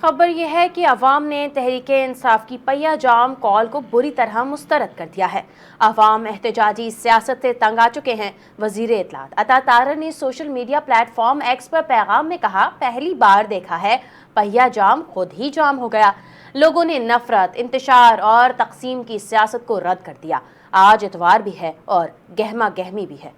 خبر یہ ہے کہ عوام نے تحریک انصاف کی پہیہ جام کال کو بری طرح مسترد کر دیا ہے۔ عوام احتجاجی سیاست سے تنگ آ چکے ہیں۔ وزیر اطلاعات عطا طاہر نے social media platform X پر پیغام میں کہا، پہلی بار دیکھا ہے پہیہ جام خود ہی جام ہو گیا۔ لوگوں نے نفرت، انتشار اور تقسیم کی سیاست کو رد کر دیا۔ آج اتوار بھی ہے اور گہما گہمی بھی ہے۔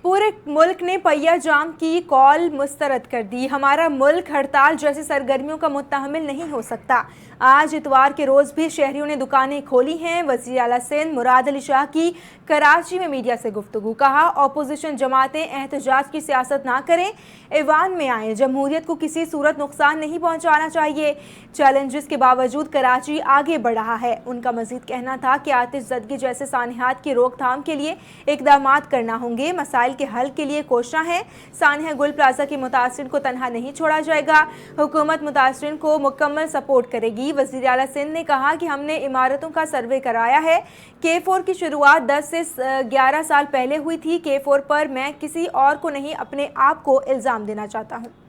پورے ملک نے پہیہ جام کی کال مسترد کر دی۔ ہمارا ملک ہڑتال جیسی سرگرمیوں کا متحمل نہیں ہو سکتا۔ آج اتوار کے روز بھی شہریوں نے دکانیں کھولی ہیں۔ وزیر اعلیٰ سندھ مراد علی شاہ کی کراچی میں میڈیا سے گفتگو، کہا اپوزیشن جماعتیں احتجاج کی سیاست نہ کریں، ایوان میں آئیں، جمہوریت کو کسی صورت نقصان نہیں پہنچانا چاہیے۔ چیلنجز کے باوجود کراچی آگے بڑھ رہا ہے۔ ان کا مزید کہنا تھا کہ آتش زدگی جیسے سانحات کی روک تھام کے لیے اقدامات کرنا ہوں گے، مسائل کے حل کے لیے کوشاں ہیں۔ سانحہ گل پلازہ کے متاثرین کو تنہا نہیں چھوڑا جائے گا، حکومت متاثرین کو مکمل سپورٹ کرے گی۔ وزیر اعلیٰ سندھ نے کہا کہ ہم نے عمارتوں کا سروے کرایا ہے۔ K4 کی شروعات 10 سے 11 سال پہلے ہوئی تھی۔ K4 پر میں کسی اور کو نہیں، اپنے آپ کو الزام دینا چاہتا ہوں۔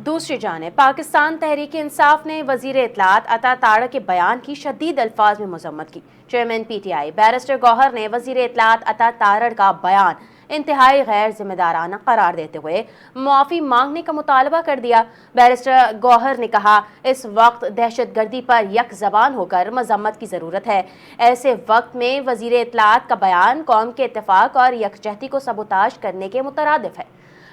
دوسری جانب پاکستان تحریک انصاف نے وزیر اطلاعات عطا طاہر کے بیان کی شدید الفاظ میں مذمت کی۔ Chairman P T I barrister Gohar نے وزیر اطلاعات عطا طاہر کا بیان انتہائی غیر ذمہ دارانہ قرار دیتے ہوئے معافی مانگنے کا مطالبہ کر دیا۔ بیرسٹر گوہر نے کہا، اس وقت دہشت گردی پر یک زبان ہو کر مذمت کی ضرورت ہے۔ ایسے وقت میں وزیر اطلاعات کا بیان قوم کے اتفاق اور یکجہتی کو سبوتاژ کرنے کے مترادف ہے۔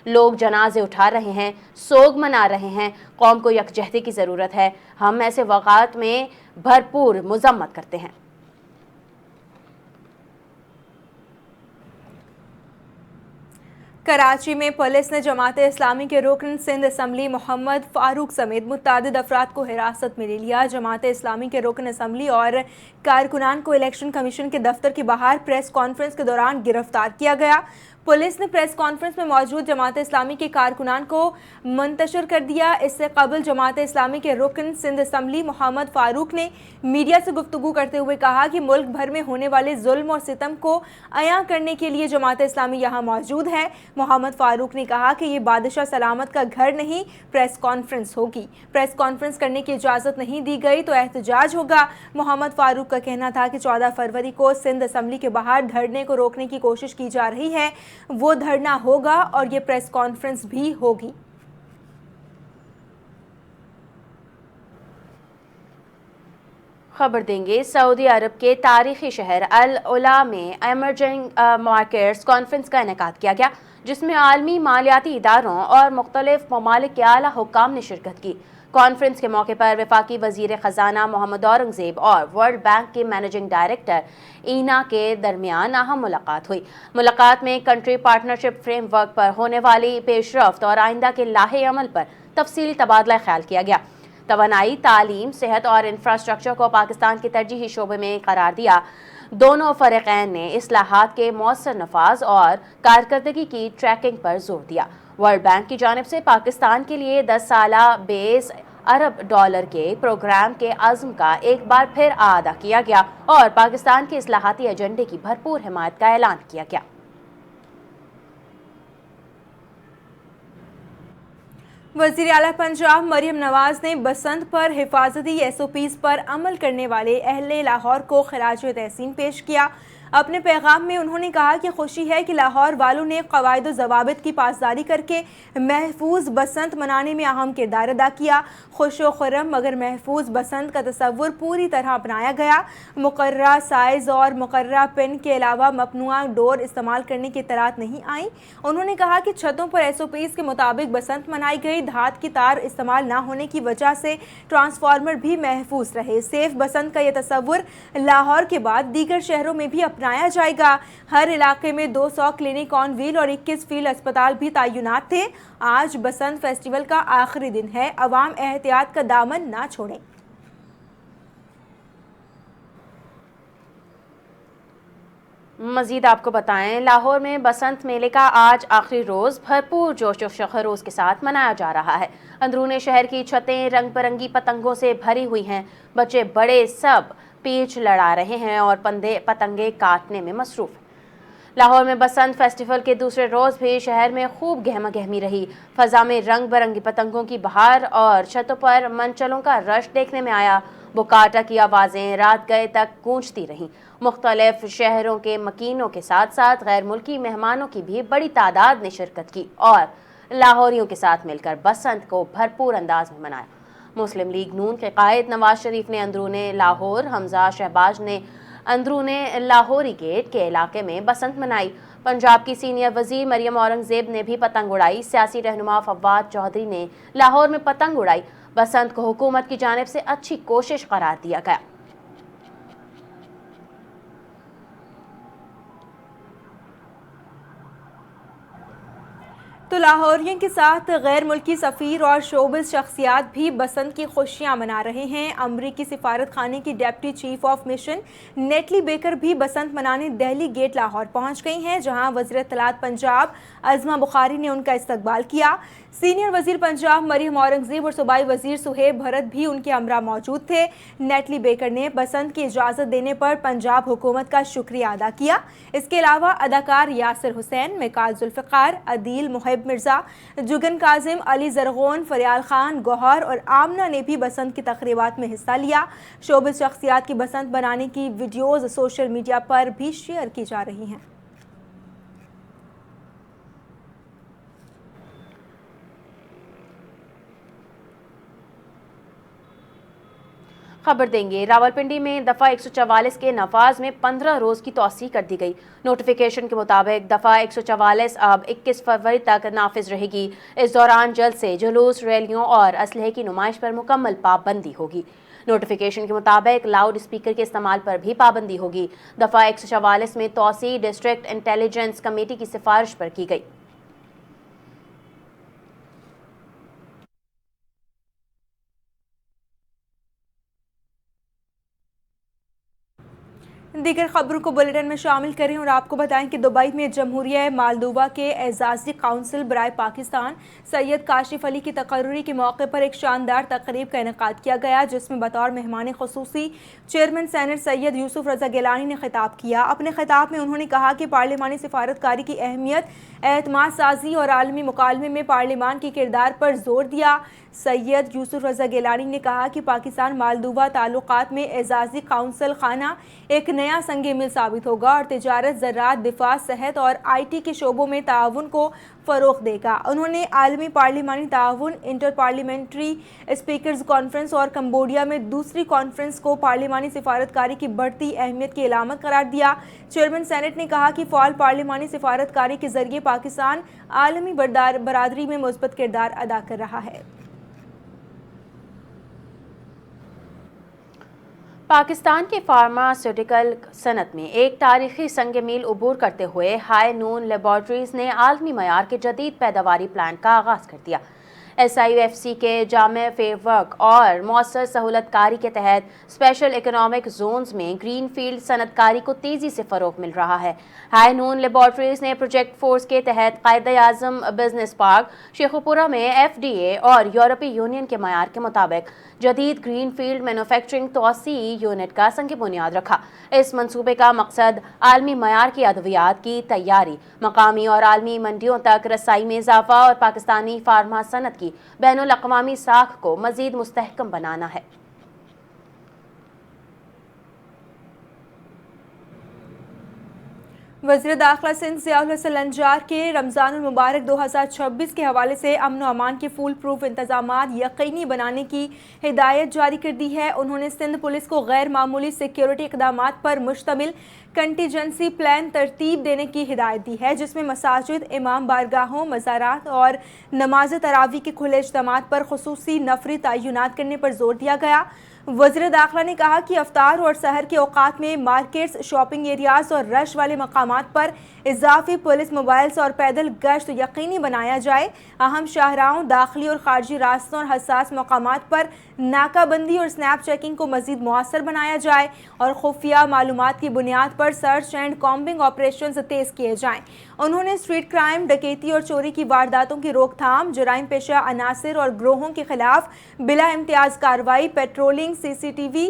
لوگ جنازے اٹھا رہے ہیں، سوگ منا رہے ہیں، قوم کو یکجہتی کی ضرورت ہے۔ ہم ایسے واقعات میں بھرپور مذمت کرتے ہیں۔ کراچی میں پولیس نے جماعت اسلامی کے رکن سندھ اسمبلی محمد فاروق سمیت متعدد افراد کو حراست میں لے لیا۔ جماعت اسلامی کے رکن اسمبلی اور کارکنان کو الیکشن کمیشن کے دفتر کے باہر پریس کانفرنس کے دوران گرفتار کیا گیا۔ پولیس نے پریس کانفرنس میں موجود جماعت اسلامی کے کارکنان کو منتشر کر دیا۔ اس سے قبل جماعت اسلامی کے رکن سندھ اسمبلی محمد فاروق نے میڈیا سے گفتگو کرتے ہوئے کہا کہ ملک بھر میں ہونے والے ظلم اور ستم کو عیاں کرنے کے لیے جماعت اسلامی یہاں موجود ہے۔ محمد فاروق نے کہا کہ یہ بادشاہ سلامت کا گھر نہیں، پریس کانفرنس ہوگی۔ پریس کانفرنس کرنے کی اجازت نہیں دی گئی تو احتجاج ہوگا۔ محمد فاروق کا کہنا تھا کہ 14 فروری کو سندھ اسمبلی کے باہر دھرنے کو روکنے کی کوشش کی جا رہی ہے، وہ دھرنا ہوگا اور یہ پریس کانفرنس بھی ہوگی۔ خبر دیں گے، سعودی عرب کے تاریخی شہر العلا میں ایمرجنگ مارکیٹس کانفرنس کا انعقاد کیا گیا، جس میں عالمی مالیاتی اداروں اور مختلف ممالک کے اعلیٰ حکام نے شرکت کی۔ کانفرنس کے موقع پر وفاقی وزیر خزانہ محمد اورنگزیب اور ورلڈ بینک کے مینیجنگ ڈائریکٹر اینا کے درمیان اہم ملاقات ہوئی۔ ملاقات میں کنٹری پارٹنرشپ فریم ورک پر ہونے والی پیش رفت اور آئندہ کے لائحہ عمل پر تفصیلی تبادلہ خیال کیا گیا۔ توانائی، تعلیم، صحت اور انفراسٹرکچر کو پاکستان کے ترجیحی شعبے میں قرار دیا۔ دونوں فریقین نے اصلاحات کے مؤثر نفاذ اور کارکردگی کی ٹریکنگ پر زور دیا۔ ورلڈ بینک کی جانب سے پاکستان کے لیے 10 سالہ $20 ارب کے پروگرام کے عزم کا ایک بار پھر اعادہ کیا گیا اور پاکستان کے اصلاحاتی ایجنڈے کی بھرپور حمایت کا اعلان کیا گیا۔ وزیر اعلیٰ پنجاب مریم نواز نے بسنت پر حفاظتی SOPs پر عمل کرنے والے اہل لاہور کو خراج تحسین پیش کیا۔ اپنے پیغام میں انہوں نے کہا کہ خوشی ہے کہ لاہور والوں نے قواعد و ضوابط کی پاسداری کر کے محفوظ بسنت منانے میں اہم کردار ادا کیا۔ خوش و خرم مگر محفوظ بسنت کا تصور پوری طرح اپنایا گیا۔ مقررہ سائز اور مقررہ پن کے علاوہ ممنوعہ ڈور استعمال کرنے کی اطلاعات نہیں آئیں۔ انہوں نے کہا کہ چھتوں پر SOPs کے مطابق بسنت منائی گئی۔ دھات کی تار استعمال نہ ہونے کی وجہ سے ٹرانسفارمر بھی محفوظ رہے۔ سیف بسنت کا یہ تصور لاہور کے بعد دیگر شہروں میں بھی اپنایا جائے گا۔ ہر علاقے میں 200 کلینک آن ویل اور 21 فیلڈ اسپتال بھی تعینات تھے۔ آج بسنت فیسٹیول کا آخری دن ہے، عوام احتیاط کا دامن نہ چھوڑیں۔ مزید آپ کو بتائیں، لاہور میں بسنت میلے کا آج آخری روز بھرپور جوش و خروش کے ساتھ منایا جا رہا ہے۔ اندرون شہر کی چھتیں رنگ برنگی پتنگوں سے بھری ہوئی ہیں۔ بچے بڑے سب پیچ لڑا رہے ہیں اور پتنگیں کاٹنے میں مصروف ہیں۔ لاہور میں بسنت فیسٹیول کے دوسرے روز بھی شہر میں خوب گہما گہمی رہی۔ فضا میں رنگ برنگی پتنگوں کی بہار اور چھتوں پر منچلوں کا رش دیکھنے میں آیا۔ بکاٹا کی آوازیں رات گئے تک گونجتی رہیں۔ مختلف شہروں کے مکینوں کے ساتھ ساتھ غیر ملکی مہمانوں کی بھی بڑی تعداد نے شرکت کی اور لاہوریوں کے ساتھ مل کر بسنت کو بھرپور انداز میں منایا۔ مسلم لیگ نون کے قائد نواز شریف نے اندرون لاہور، حمزہ شہباز نے اندرون لاہوری گیٹ کے علاقے میں بسنت منائی۔ پنجاب کی سینئر وزیر مریم اورنگزیب نے بھی پتنگ اڑائی۔ سیاسی رہنما فواد چودھری نے لاہور میں پتنگ اڑائی۔ بسنت کو حکومت کی جانب سے اچھی کوشش قرار دیا گیا۔ تو لاہوریوں کے ساتھ غیر ملکی سفیر اور شوبز شخصیات بھی بسنت کی خوشیاں منا رہے ہیں۔ امریکی سفارت خانے کی deputy chief of mission Natalie Baker بھی بسنت منانے دہلی گیٹ لاہور پہنچ گئی ہیں، جہاں وزیر اطلاعات پنجاب عظمہ بخاری نے ان کا استقبال کیا۔ سینئر وزیر پنجاب مریم اورنگزیب اور صوبائی وزیر سہیب بھرت بھی ان کے ہمراہ موجود تھے۔ نیٹلی بیکر نے بسنت کی اجازت دینے پر پنجاب حکومت کا شکریہ ادا کیا۔ اس کے علاوہ اداکار یاسر حسین، میکال ذوالفقار، عدیل محب مرزا، جگن کاظم، علی زرغون، فریال خان، گوہر اور آمنہ نے بھی بسنت کی تقریبات میں حصہ لیا۔ شوبز شخصیات کی بسنت بنانے کی ویڈیوز سوشل میڈیا پر بھی شیئر کی جا رہی ہیں۔ خبر دیں گے، راولپنڈی میں دفعہ 144 کے نفاذ میں 15 روز کی توسیع کر دی گئی۔ نوٹیفیکیشن کے مطابق دفعہ 144 اب 21 فروری تک نافذ رہے گی۔ اس دوران جلد سے جلوس، ریلیوں اور اسلحے کی نمائش پر مکمل پابندی ہوگی۔ نوٹیفیکیشن کے مطابق لاؤڈ اسپیکر کے استعمال پر بھی پابندی ہوگی۔ دفعہ 144 میں توسیع ڈسٹرکٹ انٹیلیجنس کمیٹی کی سفارش پر کی گئی۔ دیگر خبروں کو بلیٹن میں شامل کریں اور آپ کو بتائیں کہ دبئی میں جمہوریہ مالدووا کے اعزازی کونسل برائے پاکستان سید کاشف علی کی تقرری کے موقع پر ایک شاندار تقریب کا انعقاد کیا گیا، جس میں بطور مہمان خصوصی چیئرمین سینٹ سید یوسف رضا گیلانی نے خطاب کیا۔ اپنے خطاب میں انہوں نے کہا کہ پارلیمانی سفارتکاری کی اہمیت، اعتماد سازی اور عالمی مکالمے میں پارلیمان کے کردار پر زور دیا۔ سید یوسف رضا گیلانی نے کہا کہ پاکستان مالدووا تعلقات میں اعزازی کونسل خانہ ایک نیا سنگ میل ثابت ہوگا اور تجارت، زراعت، دفاع، صحت اور آئی ٹی کے شعبوں میں تعاون کو فروغ دے گا۔ انہوں نے عالمی پارلیمانی تعاون، انٹر پارلیمنٹری اسپیکرز کانفرنس اور کمبوڈیا میں دوسری کانفرنس کو پارلیمانی سفارتکاری کی بڑھتی اہمیت کی علامت قرار دیا۔ چیئرمین سینٹ نے کہا کہ فعال پارلیمانی سفارتکاری کے ذریعے پاکستان عالمی برادری میں مثبت کردار ادا کر رہا ہے۔ پاکستان کی فارماسیوٹیکل صنعت میں ایک تاریخی سنگ میل عبور کرتے ہوئے ہائی نون لیبارٹریز نے عالمی معیار کے جدید پیداواری پلانٹ کا آغاز کر دیا۔ SIFC کے جامع فیر ورک اور مؤثر سہولت کاری کے تحت اسپیشل اکنامک زونز میں گرین فیلڈ صنعت کاری کو تیزی سے فروغ مل رہا ہے۔ ہائی نون لیبارٹریز نے پروجیکٹ فورس کے تحت قائد اعظم بزنس پارک شیخوپورہ میں FDA اور یورپی یونین کے معیار کے مطابق جدید گرین فیلڈ مینوفیکچرنگ توسیعی یونٹ کا سنگ بنیاد رکھا۔ اس منصوبے کا مقصد عالمی معیار کی ادویات کی تیاری، مقامی اور عالمی منڈیوں تک رسائی میں اضافہ اور پاکستانی فارما صنعت کی بین الاقوامی ساکھ کو مزید مستحکم بنانا ہے۔ وزیر داخلہ سندھ ضیاء الحسن لنجار کے رمضان المبارک 2026 کے حوالے سے امن و امان کے فول پروف انتظامات یقینی بنانے کی ہدایت جاری کر دی ہے۔ انہوں نے سندھ پولیس کو غیر معمولی سیکیورٹی اقدامات پر مشتمل کنٹیجنسی پلان ترتیب دینے کی ہدایت دی ہے، جس میں مساجد، امام بارگاہوں، مزارات اور نماز تراویح کے کھلے اجتماعات پر خصوصی نفری تعینات کرنے پر زور دیا گیا۔ وزیر داخلہ نے کہا کہ افطار اور سحر کے اوقات میں مارکیٹس، شاپنگ ایریاز اور رش والے مقامات پر اضافی پولیس موبائلز اور پیدل گشت یقینی بنایا جائے۔ اہم شاہراہوں، داخلی اور خارجی راستوں اور حساس مقامات پر ناکہ بندی اور سنیپ چیکنگ کو مزید مؤثر بنایا جائے اور خفیہ معلومات کی بنیاد پر سرچ اینڈ کامبنگ آپریشنز تیز کیے جائیں۔ انہوں نے اسٹریٹ کرائم، ڈکیتی اور چوری کی وارداتوں کی روک تھام، جرائم پیشہ عناصر اور گروہوں کے خلاف بلا امتیاز کارروائی، پیٹرولنگ، CCTV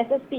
SSP